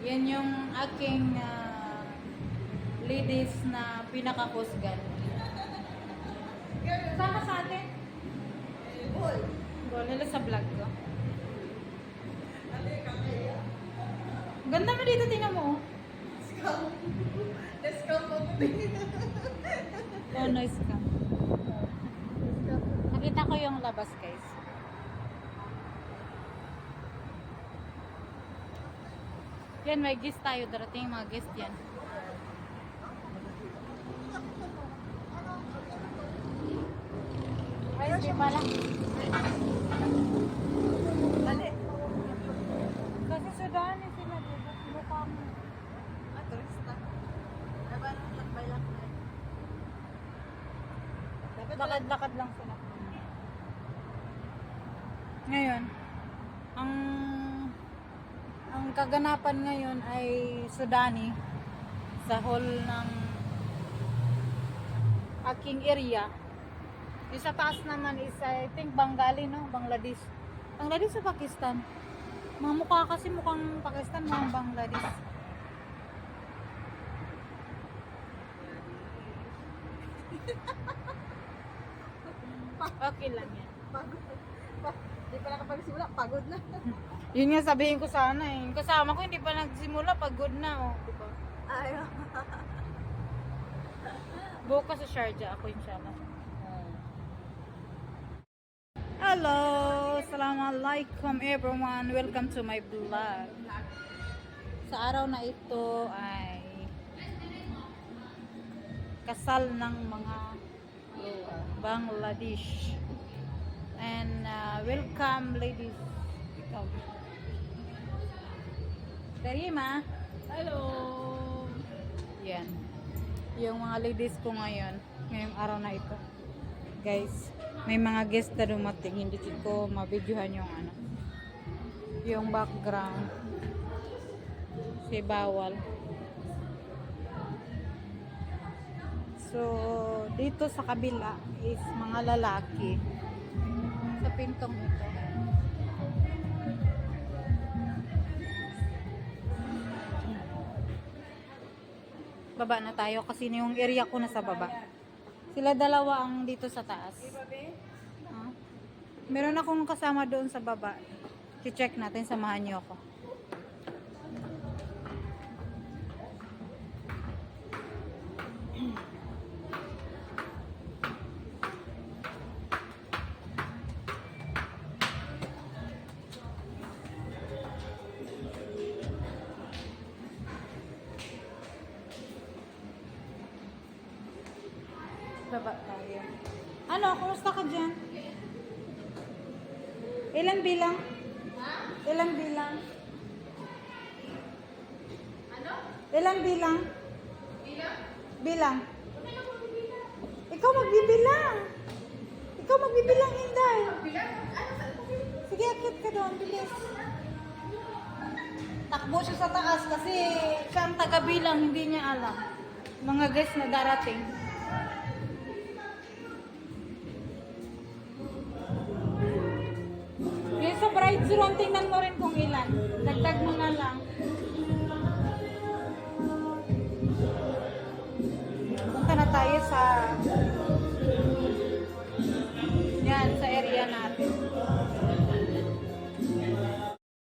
Yan yung aking ladies na pinakakusgan. Sama sa atin? Bol. Bol, nila sa vlog ko. Ganda mo dito, tingnan mo. Let's go po. Oh, nice ka. Nakita ko yung labas, guys. Yan, may guest tayo. Darating mga guest yan. Ay, hindi pala. Dali. Kasi Sudani sila, diba? Mukha mo. Turista. Diba nang lakbay-lakbay? Dapat Lakad-lakad lang sila. Ngayon, ang kaganapan ngayon ay Sudani sa hall ng aking area. Yung sa taas naman is I think Bengali, no? Bangladesh. Bangladesh sa Pakistan. Mga mukha kasi mukhang Pakistan, mga Bangladesh. Okay lang yan. pagod. Di pa nakapagsimula, pagod na. Yun nga sabihin ko sana eh. Yung kasama ko hindi pa nagsimula, pagod na oh. Diba? Ayaw. Bukas sa Sharjah ako inshallah. Hello! Assalamualaikum everyone! Welcome to my vlog. Sa araw na ito ay kasal ng mga Bangladesh. And welcome ladies. Ikaw. Karima. Hello. Yan. Yung mga ladies ko ngayon, ngayong araw na ito. Guys, may mga guest na dumating. Hindi ko mabidyohan yung ano. Yung background. Si bawal. So, dito sa kabila is mga lalaki. Sa pintong ito. Baba na tayo kasi yung area ko nasa baba. Sila dalawa ang dito sa taas. Meron akong kasama doon sa baba. I-check natin, samahan niyo ako. Baba tayo. Ano, kumusta ka dyan? Ilang bilang? Ilang bilang? Ano? Ilang bilang? Bilang? Bilang. Ikaw magbibilang. Ikaw magbibilang, Inday. Bilang? Ano sa Sige, akit ka doon, bilis. Takbo siya sa taas kasi siya ang taga-bilang, hindi niya alam. Mga guests na darating. Yung sa bride room, tingnan mo rin kung ilan. Dagdag mo na lang. Punta na tayo sa